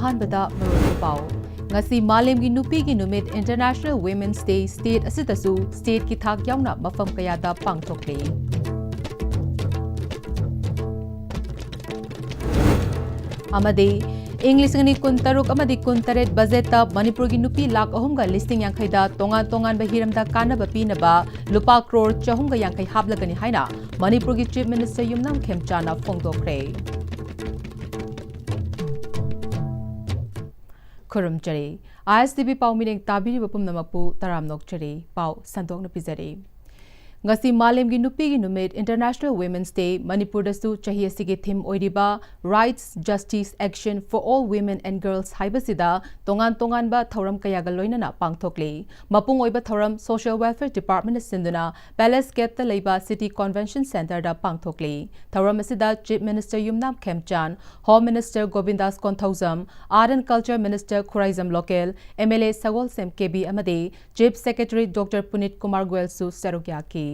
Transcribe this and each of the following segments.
ahanbada maroi pau ngasi malemgi nupigi numit International Women's Day state asitasu state ki thak yauna mafam kayada pangthokle amade English ngani kun taruk amadi kun taret budget ta Manipur gi nupi lakh ahum ga listing yang khaida tongan tongan ba hiram da kana ba pi na ba lupa crore chahum ga yang khai hablagani haina Manipur gi chief minister Yumnam Khemchana phongdokre Kurum Jari Istv pau mining tabiri bapum namapu taram nok jari pau sandok na pizari ngasi malem gi nupi gi numit International Women's Day Manipur dasu chahi asigi theme oiriba Rights Justice Action for All Women and Girls haibasida tongan tongan ba thoram kaya ga loinana pangthokle mapung oiba thoram Social Welfare Department sinduna Palace Gate ta leiba City Convention Center da pangthokle thoram asida Chief Minister Yumnam Khemchan Home Minister Govindas Konthausam Art and Culture Minister Khuraizam Local MLA Sagol Sem KB amade Chief Secretary Dr Punit Kumar Goel su sarugyaki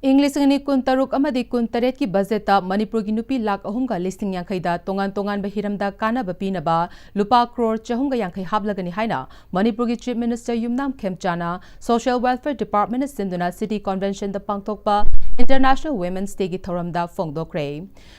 English ngani kun taruk amadi kun taret ki budget ta Manipur gi nupi lakh ahum ga listing yang khaida tongan tongan ba hiram da kana ba pi na ba lupa crore chahum ga yang khai hablagani haina Manipur gi Chief Minister Yumnam Khemchana Social Welfare Department sinduna City Convention da pangthokpa International Women's Day gi thoram da phongdokre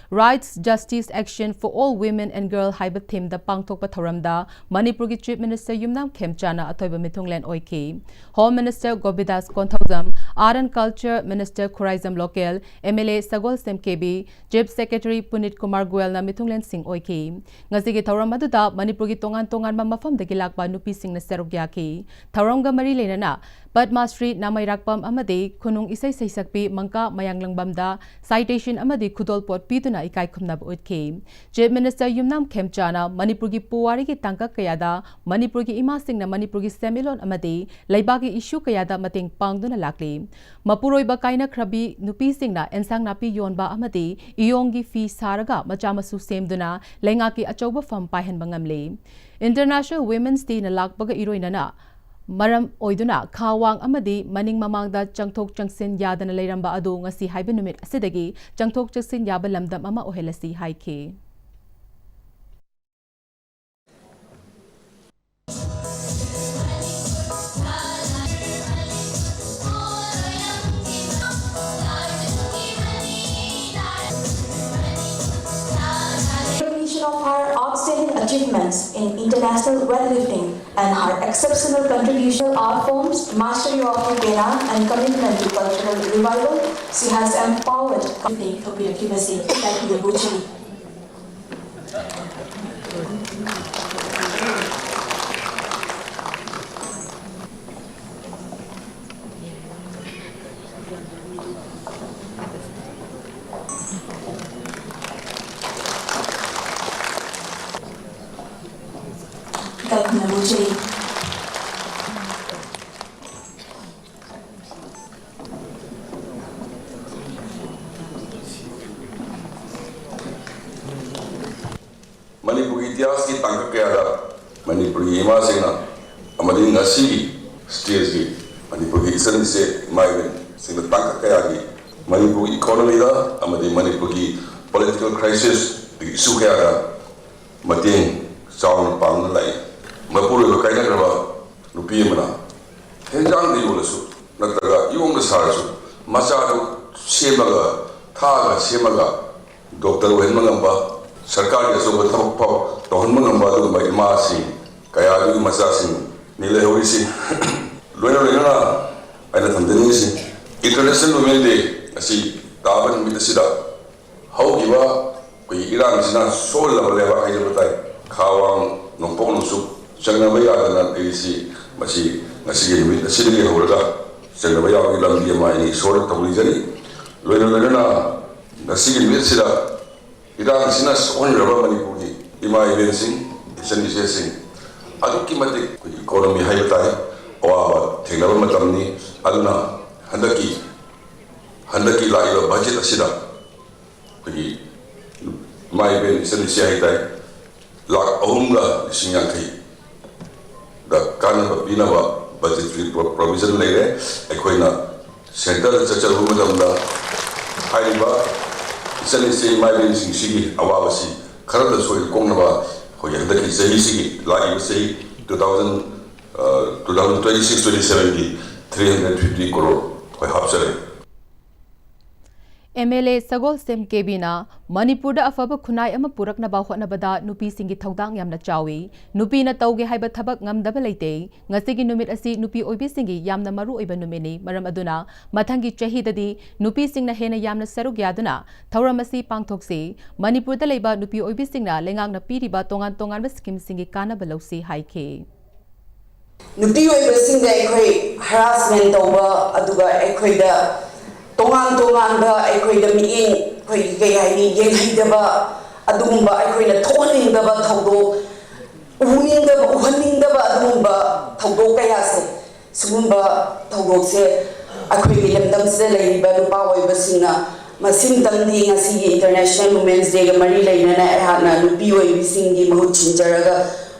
Rights Justice Action for All Women and Girl haiba theme da pangthokpa thoram da Manipur gi Chief Minister Yumnam Khemchana atoiba mithunglen oiki Home Minister Govindas Konthausam Art and Culture Minister Khuraizam Local MLA Sagol Sem KB Chief Secretary Punit Kumar Goel na mithunglen sing oiki ngasi gi thoram aduda Manipur gi tongan tongan ma mafam dagi lakba nupi sing na serugyaki thoram ga mari lenana Padma Street Namairakpam amade khunung isai saisakpi mangka mayanglangbam da citation amade khudol pot pituna ikai khumnab utki Chief Minister Yumnam Khemchana Manipur gi puwari gi tangka kayada Manipur gi ima sing na Manipur gi semilon amade leiba gi issue kayada mating pangduna lakli mapuroi ba kaina khrabi nupi sing na ensang napi yonba amade iyong gi fi saraga machamasu semduna lenga ki achauba fam paihan bangamle International Women's Day na lakbaga iroina na Maram oiduna khawang amadi maning mamangda changthok changsin yadana leiramba adu ngasi haiba numit asidagi changthok changsin yaba lamdam ama ohelasi haiki Of her outstanding achievements in international weightlifting and her exceptional contribution to art forms, mastery of the Veda and commitment to cultural revival, she has empowered Manipuri ityas ki tangka kaya da Manipuri ima singna amadi ngasi stage ki Manipuri isan se maiben singna tangka kaya ki Manipuri economy da amadi Manipuri political crisis di isu kaya da mating saung pang lai mapuru ko kaya graba nupi mana henjang di yulasu nataga yung da sarasu masado semaga thaga semaga doctor wen mangamba सरकार के सोबत थबक पाव तोहन मंगंबा दु bai ma si kaya du masa si nile hori si loina loina aina thamdeni si International Women's Day asi taban mi sida hau giwa koi iran sina sol la leba ai batai khawang nongpong nongsu changna ba ya na si masi ngasi mi sida ge horga changna ba ya gi lam di ma ni sol tawli jani loina loina ngasi mi sida Iran sinas on raba Manipuri ima evensing isani sing aduki mate economy hai batai awa thenaba matamni aduna handaki laiba budget asida koi mai ben isani sai dai lak ahumga singang kai दा कानब पीनबा budgetary provision लेरे अखोइना centre चचल हुमदमदा हाइबा इसलिए माइबिन सिंगसिगी अवाबसी खरद सोइ कोंगनबा होय हदकी सही सिगी live सही 2026-27 की 350 crore होय हापसरे MLA Sagol Sem Kebina Manipur afaba khunai ama purakna ba hotnabada nupi singi thodang yamna chawi nupi na tauge haiba thabak ngamdaba leite ngasigi numit asi nupi oibi singi yamna maru oiba numini maram aduna mathangi chahi dadi nupi singna hena yamna saruk yaduna thauram asi pangthokse Manipur da leiba nupi oibi singna lengang na piriba tongan tongan ba scheme singi kana balausi haike nupi oiba singa ekhoi harassment over aduga ekhoi da tongan tongan ba ekhoi da miing khoi ge haini yenghidaba adumba ekhoi na thoning da ba thodo uning da uhaning da ba adumba thodo kaya se sumba thodo se ekhoi ge lamdam se lai ba nupa oiba singna masim tamdi ngasi International Women's Day ga mari laina na ehana nupi oibi singi mahut chinjaraga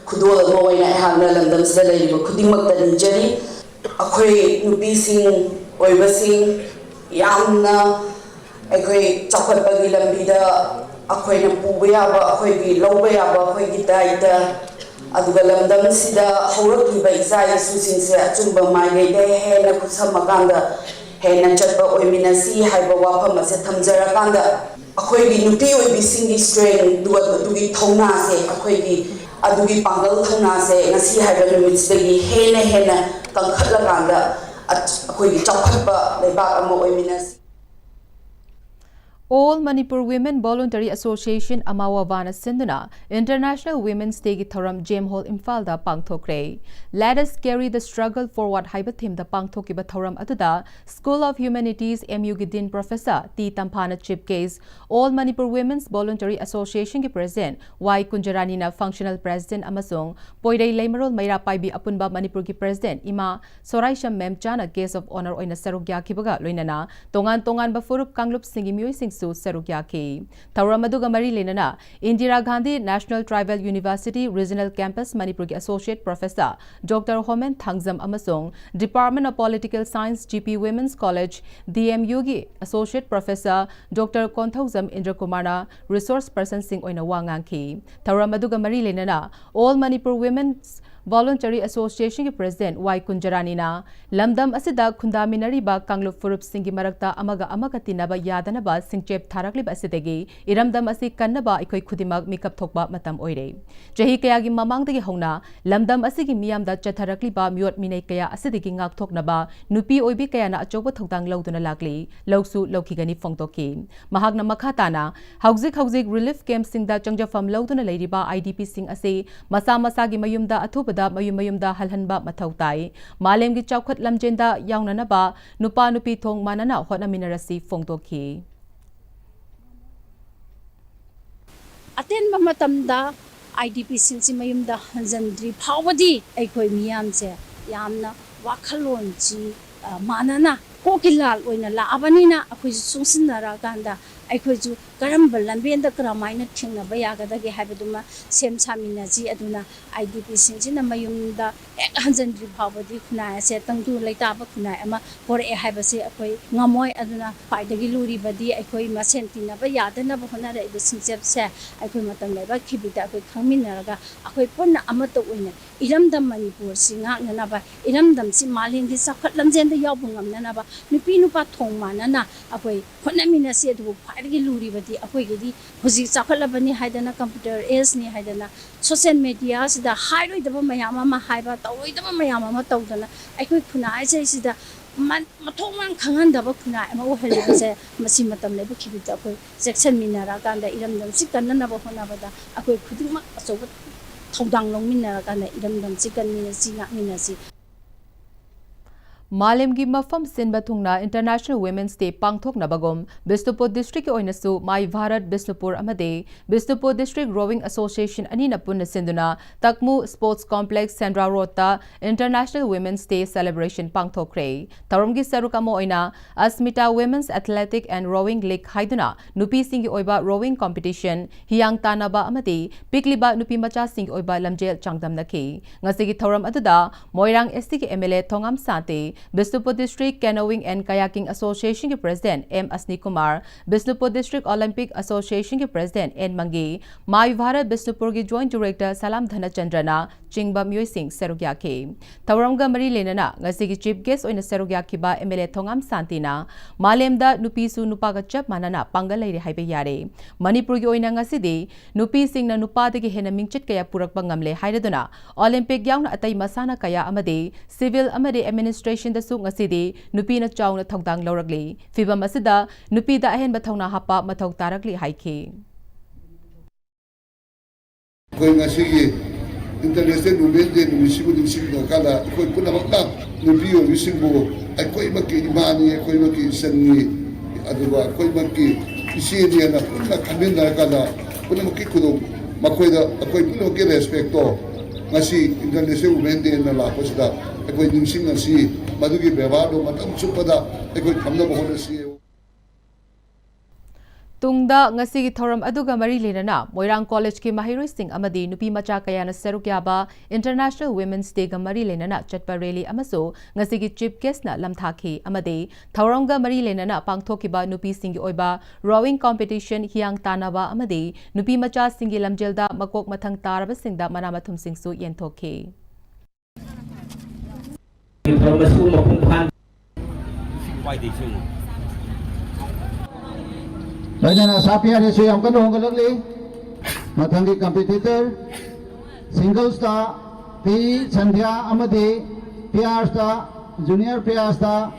khudol ma oina ehana lamdam se lai ba khudimak da ninjari ekhoi nupi sing oiba sing yamna ekhoi chakhatpagi lambida akhoi na puba yaba akhoi gi loba yaba akhoi gi daida aduga lamdam sida haurakliba izai susin se achumba mai gai de hena khusamakanda hena chatba oiminasi haiba wafam ase thamjarakanda akhoi gi nupi oibi singi strength dugi thona se akhoi gi adugi pangal thona se ngasi haiba numit sidagi hena kangkhatlakanda All Manipur Women Voluntary Association Amawavana Sinduna International Women's Day Thoram Jem Hall Imfalda Pangthokre. Let us carry the struggle forward Haibathim the Pangthokiba Thoram Atuda School of Humanities MU Gidin Professor T Tampana Chip Case All Manipur Women's Voluntary Association ki President Y Kunjarani na Functional President Amasung Poirei Leimarol Maira Paibi Apunba Manipur ki President Ima Soraisham Memchana Guest of Honor Oina Sarugya Kibaga Loinana Tongan ba Furup Kanglup Singi Mui Sing Su Sarukyaki. Tauramaduga Mari Lenana, Indira Gandhi National Tribal University Regional Campus Manipur Associate Professor Dr. Homen Thangzam Amasung, Department of Political Science GP Women's College DMU Associate Professor Dr. Konthauzam Indra Kumara Resource Person Sing Oina Wanganki. Tauramaduga Mari Lenana, All Manipur Women's Voluntary Association ki President Y Kunjarani na lamdam asida khundaminari ba Kanglup Furup Singi Marakta amaga tinaba yadana ba singchep tharaklib asidegi iramdam asi kannaba ikoi khudimak mikap thokba matam oire jahi kaya gi mamang degi hongna lamdam asigi miyamda chatharakli ba myot minai kaya asidegi ngak thoknaba nupi oibi kaya na achoba thokdang lauduna lakli loksu lokhigani phongtoki mahagna makhatana hauzik relief camp singda changjafam lauduna leiriba IDP sing ase masa gi mayumda athuba mayum-mayumda halhanba mathautai malem gi chawkhat lamjenda yaunana ba nupa nupi thong manana hotnaminarasi phongtokhi aten ba matamda IDP sinsi mayumda hanjandri phawadi aikoi miyam se yamna wakhalon chi manana kokilal oina la abanina akhoi sungsinara ganda aikoi ju karamba lambenda kramaina thingna ba yagada ge habaduma sem samina ji aduna IDP sinjina mayumda ek hanjandri phawadi khuna se tangdu leita ba khuna ama por e habase akoi ngamoi aduna paidagi luri badi aikoi masentina ba yadana ba hona re sinjep se aikoi matam leba khibita akoi khangminaraga akoi ponna amato oina iramdam Manipur singa nana ba iramdam si malin di sakhat lamjen da yawbungam nana ba nupi nupa thong manana akoi khonamina se du paidagi luri badi akoi gedi hoji chakhalabani haidana computer age ni haidana social media sida hairoi daba mayama ma haiba tawoi daba mayama ma tawdana aikoi khuna ai sida mathongman khangan daba khuna ama ohele se masi matam leba khibita akoi section minara kanda iramdam si kanna ba hona bada akoi khuduma asoba thodang longminara kana iramdam si kanni si ngakmina si Malemgi mafam sinba thungna International Women's Day pangthoknabagum Bisnupur District oinasu Mai Bharat Bisnupur amade Bisnupur District Rowing Association anina punna sinduna Takmu Sports Complex Sandra Rota International Women's Day celebration pangthokre Taromgi sarukamo oina Asmita Women's Athletic and Rowing League haiduna nupi singi oiba rowing competition hiyang tanaba amade pikliba nupi macha singi oiba lamjel changdamnaki ngasigi thoram aduda Moirang Istv MLA Thongam Sante Bisnupur District Canoeing and Kayaking Association के President M. Asni Kumar, Bisnupur District Olympic Association के President N. Mangi, Mai Bharat Bisnupur के Joint Director Salam Dhanachandrana, Chingba Myoy Singh Serugya के Tawramga Mari Lenana, ngasi ki Chief Guest oina Serugya ki ba MLA Thongam Santina, Malemda nupi su nupa ka chap manana pangal lai haibe yare. Manipur ki oina ngasi de nupi sing na nupa de ki hena mingchit kaya purak bangamle hairaduna, Olympic yauna atay masana kaya amade, civil amade administration da su ngasidi nupi na chawna thongdang lawragli fibam asida nupi da ahen bathongna hapa mathau tarakli haiki koi ngasigi international women day numisibu numisibu kala koi puna makta nupi o numisibu ai koi makki imani koi makki sanni aduba koi makki isini na puna kamenda kala puna makki kudo makoida koi puna makki respecto ngasi international women day na la posida koi nimsing ngasi madugi bewado matam chupada koi thamna bahona si Tungda ngasi ki thoram aduga mari lenana Moirang College ki mahiroi sing amadi nupi macha kayana serukyaba International Women's Day ga mari lenana chatpa rally amaso ngasi ki chief guest na lamthaki amade thoramga mari lenana pangthokiba nupi singi oiba rowing competition hiang tanaba amade nupi macha singi lamjelda makok mathang taraba singda manamathum singsu yenthoki Lainnya Sapia Resu yang kedua kali matanggi competitor single star P Sandhya Amadi PR star junior PR star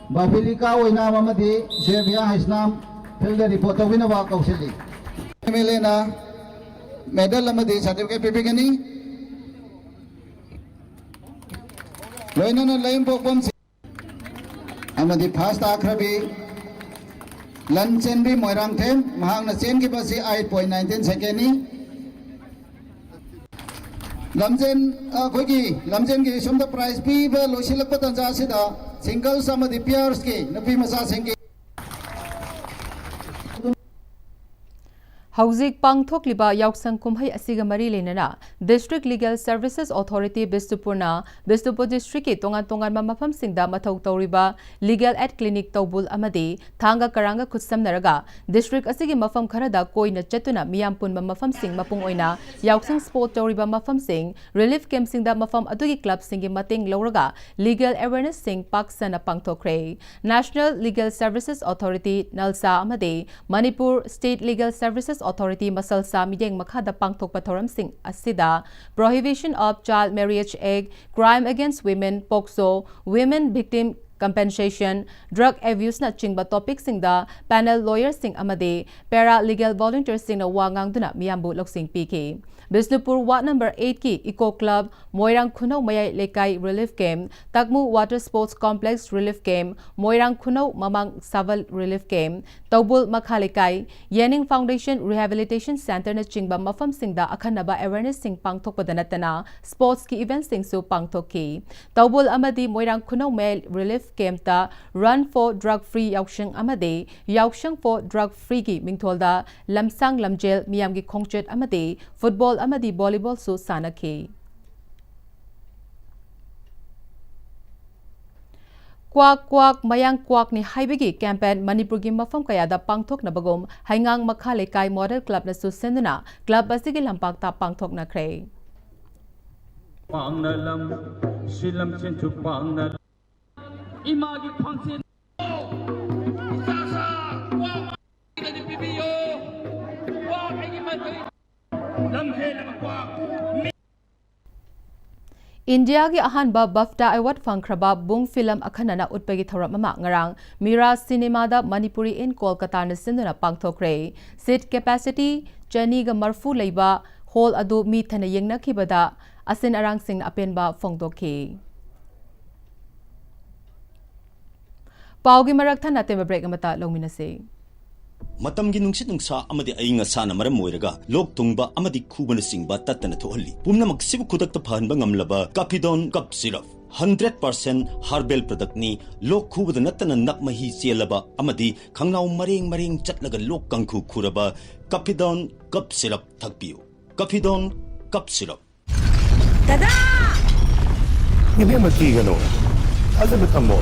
Babilika Wina Amadi Sevia Hisnam Fielder Reporter Winawa Kausili Melena medal Amadi certificate pipigani Lainnya lain pokok Amadi first akrabi Lan chen bi moirang them mahang na chen ki basi 8.19 second ni lamjen khoi ki lamjen ki somda prize pi ba losilak patan ja sida single samadi pairs ki napi masa sing Hauzik pangthokliba yauksang kumhai asiga mari lenana District Legal Services Authority Bisnupurna Bisnupur District ki tongan mafam singda mathau tawriba Legal Aid Clinic tawbul amade thanga karanga khutsamnaraga district asigi mafam kharada koina chatuna miyampun mafam sing mapung oina yauksang sport tawriba mafam sing relief camp singda mafam adugi club singi mating lawraga legal awareness sing paksana pangthokre National Legal Services Authority Nalsa amade Manipur State Legal Services Authority Masalsa Mideng Makhada Pangthok Pathoram Singh Asida Prohibition of Child Marriage Act, Crime Against Women, POCSO, Women Victim Compensation, Drug Abuse na chingba topic singda panel lawyer sing amade para legal volunteer sing na wangang duna miyambu loksing PK. Bisnupur Ward number 8 ki Eco Club, Moirang Khunau Mayai Lekai Relief Camp, Takmu Water Sports Complex Relief Camp, Moirang Khunau Mamang Saval Relief Camp, Taubul Makhalekai, Yening Foundation Rehabilitation Center na chingba mafam singda akhanaba awareness sing pangthok padanatana sports ki event sing su pangthok ki. Taubul amadi Moirang Khunau Mayai Relief Camp ta Run for Drug Free Yaushang amade Yaushang for Drug Free ki mingtholda Lamsang Lamjel miyam ki khongchet amade football amadi volleyball su sanake kwak mayang kwak ni haibegi campaign Manipur gi mafam kaya da pangthok na bagom haingang makhale kai model club na su senduna club asigi lampak ta pangthok na kre pangnalam silam chen chu pangna imagi khonsin sasa wa ni pbo wa ai mai India gi ahanba BAFTA award fangkraba bung film akhanana utpagi thoram ama ngarang Mira cinema da Manipuri in Kolkata na sinduna pangthokre seat capacity chani ga marfu leiba hall adu mi thana yengna khibada asin arang sing apenba phongdokhi ꯄꯥꯎꯒꯤ ꯃꯔꯛ ꯊꯟꯅ ꯑꯇꯦꯟꯕ break ꯑꯃꯇ ꯂꯧꯃꯤꯟꯅꯁꯤ ꯃꯇꯝꯒꯤ ꯅꯨꯡꯁꯤꯠ ꯅꯨꯡꯁꯥ ꯑꯃꯗꯤ ꯑꯏꯪ ꯑꯁꯥꯅ ꯃꯔꯝ ꯑꯣꯏꯔꯒ ꯂꯣꯛ ꯊꯨꯡꯕ ꯑꯃꯗꯤ ꯈꯨꯕꯅꯆꯤꯡꯕ ꯇꯠꯇꯅ ꯊꯣꯛꯍꯜꯂꯤ ꯄꯨꯝꯅꯃꯛ ꯁꯤꯕꯨ ꯈꯨꯗꯛꯇ ꯐꯍꯟꯕ ꯉꯝꯂꯕ ꯀꯐꯤꯗꯣꯟ ꯀꯞ ꯁꯤꯔꯞ 100% ꯍꯥꯔꯕꯦꯜ ꯄ꯭ꯔꯗꯛꯅꯤ ꯂꯣꯛ ꯈꯨꯕꯗ ꯅꯠꯇꯅ ꯅꯞ ꯃꯍꯤ ꯆꯦꯜꯂꯕ ꯑꯃꯗꯤ ꯈꯪꯅꯥꯎ ꯃꯔꯦꯡ ꯃꯔꯦꯡ ꯆꯠꯂꯒ ꯂꯣꯛ ꯀꯪꯈꯨ ꯈꯨꯔꯕ ꯀꯐꯤꯗꯣꯟ ꯀꯞ syrup ꯊꯛꯄꯤꯌꯨ ꯀꯐꯤꯗꯣꯟ cup syrup Dada! Ibig magkigano. Ano ba tamo?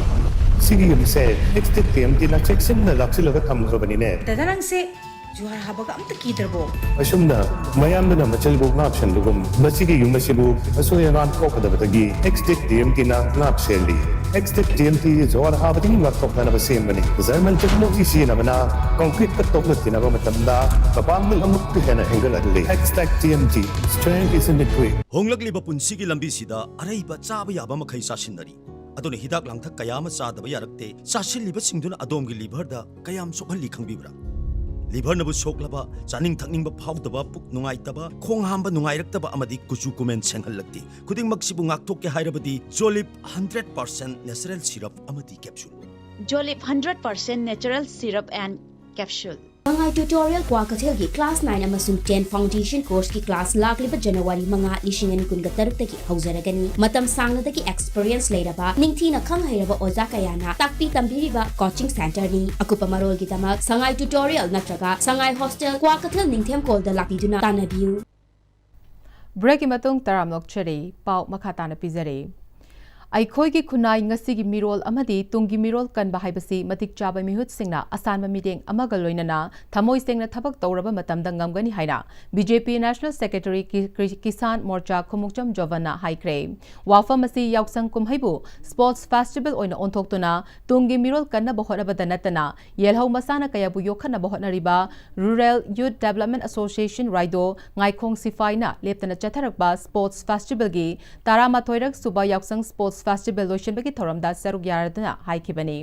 Sige yung isa, next time, tinacheksin na laksilaga tamo ba nine? Dada lang si Juhar habaga am takidrabo. Asum na, mayam na machalbog na option lugum. Masige yung masibog, aso yung anto ka dapat agi. Next time, tinangap seli. Next time, Juhar habating laptop na nabasim ba ni? Zaman check mo isi na na, concrete ka tok na tinaba matanda, kapamil ang mukha na hinggal at li. Next TMT, strength is in the quick. Honglagli ba punsigi lambisida aray ba tsaba yaba makai sasinari adone hidak langthak kayama sadaba yarakte sasilliba singduna adomgi liver da kayam sokhalli khangbibra liver nabu soklaba chaning thakning ba phawdaba puk nungai taba khong hamba nungai raktaba amadi kuchu kumen senghallakti khuding maksibu ngakthok ke hairabadi Jolip 100% natural syrup amadi capsule Jolip 100% natural syrup and capsule Mangai tutorial kwa kathil gi class 9 amasung 10 foundation course ki class lakliba January manga lishingen kun gataruk taki hauzaragani matam sangna taki experience leiraba ningthina khang hairaba oja kayana takpi tambiriba coaching center ni akupa marol gi tamak sangai tutorial natraga sangai hostel kwa kathil ningthem kol da lakiduna tanabiu Break imatung taramnok cheri pau makhatana pizare ꯑꯩꯈꯣꯏꯒꯤ ꯈꯨꯟꯅꯥꯏ ꯉꯁꯤꯒꯤ ꯃꯤꯔꯣꯜ ꯑꯃꯗꯤ ꯇꯨꯡꯒꯤ ꯃꯤꯔꯣꯜ ꯀꯟꯕ ꯍꯥꯏꯕꯁꯤ ꯃꯇꯤꯛ ꯆꯥꯕ ꯃꯤꯍꯨꯠꯁꯤꯡꯅ ꯑꯁꯥꯟꯕ ꯃꯤꯠꯌꯦꯡ ꯑꯃꯒ ꯂꯣꯏꯅꯅ ꯊꯃꯣꯏ ꯁꯦꯡꯅ ꯊꯕꯛ ꯇꯧꯔꯕ ꯃꯇꯝꯗ ꯉꯝꯒꯅꯤ ꯍꯥꯏꯅ ꯕꯤꯖꯦꯄꯤ ꯅꯦꯁꯅꯦꯜ ꯁꯦꯀ꯭ꯔꯦꯇꯔꯤ ꯀꯤꯁꯥꯟ ꯃꯣꯔꯆꯥ ꯈꯨꯃꯨꯛꯆꯝ ꯖꯣꯚꯟꯅ ꯍꯥꯏꯈ꯭ꯔꯦ ꯋꯥꯐꯝ ꯑꯁꯤ ꯌꯥꯎꯁꯪ ꯀꯨꯝꯍꯩꯕꯨ ꯁ꯭ꯄꯣꯔꯠꯁ ꯐꯦꯁꯇꯤꯚꯦꯜ ꯑꯣꯏꯅ ꯑꯣꯟꯊꯣꯛꯇꯨꯅ ꯇꯨꯡꯒꯤ ꯃꯤꯔꯣꯜ ꯀꯟꯅꯕ ꯍꯣꯠꯅꯕꯗ ꯅꯠꯇꯅ ꯌꯦꯜꯍꯧ ꯃꯁꯥꯟꯅ ꯀꯌꯥꯕꯨ ꯌꯣꯛꯈꯠꯅꯕ ꯍꯣꯠꯅꯔꯤꯕ ꯔꯨꯔꯦꯜ ꯌꯨꯠ ꯗꯦꯚꯂꯞꯃꯦꯟꯠ ꯑꯦꯁꯣꯁꯤꯌꯦꯁꯟ ꯔꯥꯏꯗꯣ ꯉꯥꯏꯈꯣꯡ ꯁꯤꯐꯥꯏꯅ ꯂꯦꯞꯇꯅ ꯆꯠꯊꯔꯛꯄ ꯁ꯭ꯄꯣꯔꯠꯁ ꯐꯦꯁꯇꯤꯚꯦꯜꯒꯤ 12ꯔꯛ ꯁꯨꯕ ꯌꯥꯎꯁꯪ ꯁ꯭ꯄꯣꯔꯠꯁ ꯐꯦꯁꯇꯤꯚꯦꯜ ꯂꯣꯏꯁꯤꯟꯕ ꯒꯤ ꯊꯧꯔꯝꯗ ꯁꯔꯨꯛ ꯌꯥꯔꯗꯨꯅ ꯍꯥꯏꯈꯤꯕꯅꯤ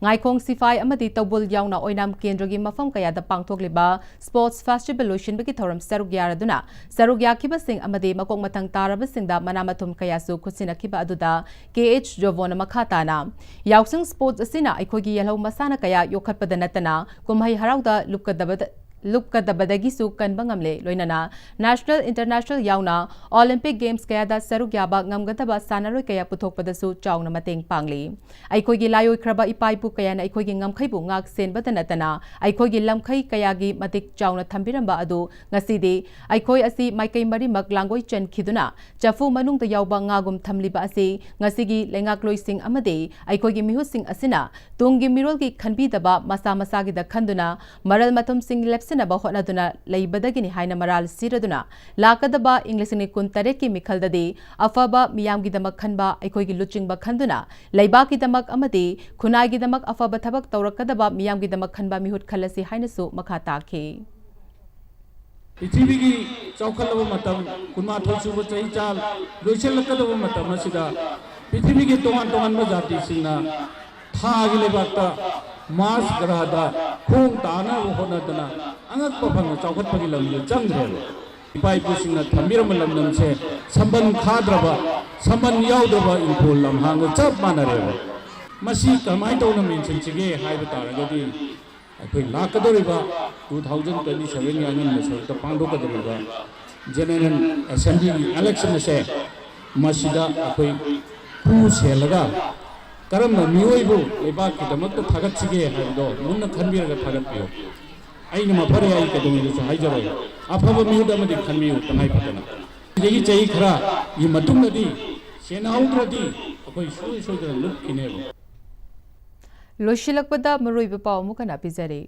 ꯉꯥꯏꯈꯣꯡ ꯁꯤꯐꯥꯏ ꯑꯃꯗꯤ ꯇꯧꯕꯨꯜ ꯌꯥꯎꯅ ꯑꯣꯏꯅꯥꯝ ꯀꯦꯟꯗ꯭ꯔꯒꯤ ꯃꯐꯝ ꯀꯌꯥꯗ ꯄꯥꯡꯊꯣꯛꯂꯤꯕ ꯁ꯭ꯄꯣꯔꯠꯁ ꯐꯦꯁꯇꯤꯚꯦꯜ ꯂꯣꯏꯁꯤꯟꯕꯒꯤ ꯊꯧꯔꯝ ꯁꯔꯨꯛ ꯌꯥꯔꯗꯨꯅ ꯁꯔꯨꯛ ꯌꯥꯈꯤꯕꯁꯤꯡ ꯑꯃꯗꯤ ꯃꯀꯣꯛ ꯃꯊꯪ ꯇꯥꯔꯕꯁꯤꯡꯗ ꯃꯅꯥ ꯃꯊꯨꯝ ꯀꯌꯥꯁꯨ ꯈꯨꯠꯁꯤꯟꯅꯈꯤꯕ ꯑꯗꯨꯗ KH ꯖꯣꯚꯣꯟꯅ ꯃꯈꯥ ꯇꯥꯅ ꯌꯥꯎꯁꯪ ꯁ꯭ꯄꯣꯔꯠꯁ ꯑꯁꯤꯅ ꯑꯩꯈꯣꯏꯒꯤ ꯌꯦꯜꯍꯧ ꯃꯁꯥꯟꯅ ꯀꯌꯥ ꯌꯣꯛꯈꯠꯄꯗ ꯅꯠꯇꯅ ꯀꯨꯝꯍꯩ ꯍꯔꯥꯎꯗ ꯂꯨꯞꯀꯗꯕꯗꯒꯤꯁꯨ ꯀꯟꯕ ꯉꯝꯂꯦ ꯂꯣꯏꯅꯅ ꯅꯦꯁꯅꯦꯜ ꯏꯟꯇꯔꯅꯦꯁꯅꯦꯜ ꯌꯥꯎꯅ ꯑꯣꯂꯤꯝꯄꯤꯛ ꯒꯦꯝꯁ ꯀꯌꯥꯗ ꯁꯔꯨꯛ ꯌꯥꯕ ꯉꯝꯒꯗꯕ ꯁꯥꯟꯅꯔꯣꯏ ꯀꯌꯥ ꯄꯨꯊꯣꯛꯄꯗꯁꯨ ꯆꯥꯎꯅ ꯃꯇꯦꯡ ꯄꯥꯡꯂꯤ ꯑꯩꯈꯣꯏꯒꯤ ꯂꯥꯏꯑꯣꯏꯈ꯭ꯔꯕ ꯏꯄꯥ ꯏꯄꯨ ꯀꯌꯥꯅ ꯑꯩꯈꯣꯏꯒꯤ ꯉꯝꯈꯩꯕꯨ ꯉꯥꯛ ꯁꯦꯟꯕꯗ ꯅꯠꯇꯅ ꯑꯩꯈꯣꯏꯒꯤ ꯂꯝꯈꯩ ꯀꯌꯥꯒꯤ ꯃꯇꯤꯛ ꯆꯥꯎꯅ ꯊꯝꯕꯤꯔꯝꯕ ꯑꯗꯨ ꯉꯁꯤꯗꯤ ꯑꯩꯈꯣꯏ ꯑꯁꯤ ꯃꯥꯏꯀꯩ ꯃꯔꯤꯃꯛ ꯂꯥꯡꯒꯣꯏ ꯆꯟꯈꯤꯗꯨꯅ ꯆꯐꯨ ꯃꯅꯨꯡꯗ ꯌꯥꯎꯕ ꯉꯥꯒꯨꯝ ꯊꯝꯂꯤꯕ ꯑꯁꯤ ꯉꯁꯤꯒꯤ ꯂꯩꯉꯥꯛꯂꯣꯏꯁꯤꯡ ꯑꯃꯗꯤ ꯑꯩꯈꯣꯏꯒꯤ ꯃꯤꯍꯨꯠꯁꯤꯡ ꯑꯁꯤꯅ ꯇꯨꯡꯒꯤ ꯃꯤꯔꯣꯜꯒꯤ ꯈꯟꯕꯤꯗꯕ ꯃꯁꯥ ꯃꯁꯥꯒꯤꯗ ꯈꯟꯗꯨꯅ ꯃꯔꯜ ꯃꯊꯨꯝꯁꯤꯡ ꯂꯦꯞꯁꯤꯟꯅꯕ ꯍꯣꯠꯅꯗꯨꯅ ꯂꯩꯕꯗꯒꯤꯅꯤ ꯍꯥꯏꯅ ꯃꯔꯥꯜ ꯁꯤꯔꯗꯨꯅ ꯂꯥꯛꯀꯗꯕ ꯏꯪ 2018ꯀꯤ ꯃꯤꯈꯜꯗꯗꯤ ꯑꯐꯕ ꯃꯤꯌꯥꯝꯒꯤꯗꯃꯛ ꯈꯟꯕ ꯑꯩꯈꯣꯏꯒꯤ ꯂꯨꯆꯤꯡꯕ ꯈꯟꯗꯨꯅ ꯂꯩꯕꯥꯛꯀꯤꯗꯃꯛ ꯑꯃꯗꯤ ꯈꯨꯟꯅꯥꯏꯒꯤꯗꯃꯛ ꯑꯐꯕ ꯊꯕꯛ ꯇꯧꯔꯛꯀꯗꯕ ꯃꯤꯌꯥꯝꯒꯤꯗꯃꯛ ꯈꯟꯕ ꯃꯤꯍꯨꯠ ꯈꯜꯂꯁꯤ ꯍꯥꯏꯅꯁꯨ ꯃꯈꯥ ꯇꯥꯈꯤ ꯄ꯭ꯔꯤꯊꯤꯕꯤꯒꯤ ꯆꯥꯎꯈꯠꯂꯕ ꯃꯇꯝ 12 ꯁꯨꯕ ꯆꯍꯤꯆꯥ ꯂꯣꯏꯁꯤꯜꯂꯛꯀꯗꯕ ꯃꯇꯝ ꯑꯁꯤꯗ ꯄ꯭ꯔꯤꯊꯤꯕꯤꯒꯤ ꯇꯣꯉꯥꯟ ꯇꯣꯉꯥꯟꯕ ꯖꯥꯇꯤꯁꯤꯡꯅ ꯊꯥꯒꯤ ꯂꯩꯕꯥꯛꯇ ꯃꯥꯔꯁ ꯒ꯭ꯔꯍꯗ ꯈꯣꯡ ꯇꯥꯅꯕ ꯍꯣꯠꯅꯗꯅ ꯑꯉꯛꯄ ꯐꯪꯅ ꯆꯥꯎꯈꯠꯄꯒꯤ ꯂꯝꯕꯤꯗ ꯆꯪꯈ꯭ꯔꯦꯕ ꯏꯄꯥ ꯏꯄꯨꯁꯤꯡꯅ ꯊꯝꯕꯤꯔꯝꯕ ꯂꯝꯗꯝꯁꯦ ꯁꯝꯕꯟ ꯈꯥꯗ꯭ꯔꯕ ꯁꯝꯕꯟ ꯌꯥꯎꯗ꯭ꯔꯕ ꯏꯪꯈꯣꯜ ꯂꯝꯍꯥꯡꯒ ꯆꯞ ꯃꯥꯟꯅꯔꯦꯕ ꯃꯁꯤ ꯀꯃꯥꯏꯅ ꯇꯧꯅ ꯃꯦꯟꯁꯤꯟꯁꯤꯒꯦ ꯍꯥꯏꯕ ꯇꯥꯔꯒꯗꯤ ꯑꯩꯈꯣꯏ ꯂꯥꯛꯀꯗꯧꯔꯤꯕ 2027ꯒꯤ ꯑꯉꯟꯕ ꯁꯔꯨꯛꯇ ꯄꯥꯡꯊꯣꯛꯀꯗꯧꯔꯤꯕ ꯖꯦꯅꯔꯦꯜ ꯑꯦꯁꯦꯝꯕ꯭ꯂꯤꯒꯤ ꯑꯦꯂꯦꯛꯁꯟ ꯑꯁꯦ ꯃꯁꯤꯗ ꯑꯩꯈꯣꯏ ꯄꯨ ꯁꯦꯜꯂꯒ ꯀꯔꯝꯕ ꯃꯤꯑꯣꯏꯕꯨ ꯂꯩꯕꯥꯛꯀꯤꯗꯃꯛꯇ ꯊꯥꯒꯠꯁꯤꯒꯦ ꯍꯥꯏꯕꯗꯣ ꯃꯨꯟꯅ ꯈꯟꯕꯤꯔꯒ ꯊꯥꯒꯠꯄꯤꯌꯨ ꯑꯩꯅ ꯃꯐꯔꯦ ꯑꯩ ꯀꯩꯗꯧꯉꯩꯗꯁꯨ ꯍꯥꯏꯖꯔꯣꯏ ꯑꯐꯕ ꯃꯤꯍꯨꯠ ꯑꯃꯗꯤ ꯈꯟꯕꯤꯌꯨ ꯇꯉꯥꯏ ꯐꯗꯅ ꯁꯤꯗꯒꯤ ꯆꯍꯤ ꯈꯔꯒꯤ ꯃꯇꯨꯡꯗꯗꯤ ꯁꯦꯟꯅꯍꯧꯗ꯭ꯔꯗꯤ ꯑꯩꯈꯣꯏ ꯁꯣꯏ ꯁꯣꯏꯗꯅ ꯂꯨꯞꯈꯤꯅꯦꯕ ꯂꯣꯏꯁꯤꯜꯂꯛꯄꯗ ꯃꯔꯨꯑꯣꯏꯕ ꯄꯥꯎ ꯑꯃꯨꯛꯀ ꯄꯤꯖꯔꯤ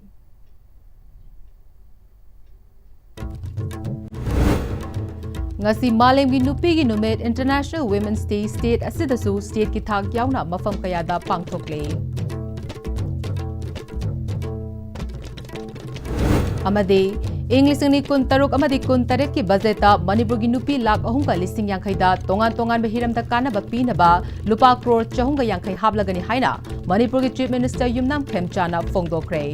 ngasi malemgi nupigi numet International Women's Day state asidasu state ki thak yauna mafam kayada pangthokle amade English ni kun taruk amadi kun taret ki budgeta Manipur gi nupi lakh 3.50 da tongan behiram da kana ba pina ba lupa crore 450 hablagani haina Manipur gi Chief Minister Yumnam Khemchana phongdokre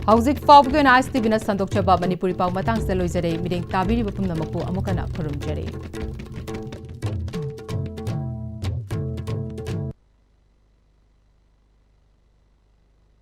Hauzik Fawbgo na Istv na Sandokchaba Manipuri Pau Matang Seloizare Miding Tabiri Bapumna Mapu Amukana Kurumjare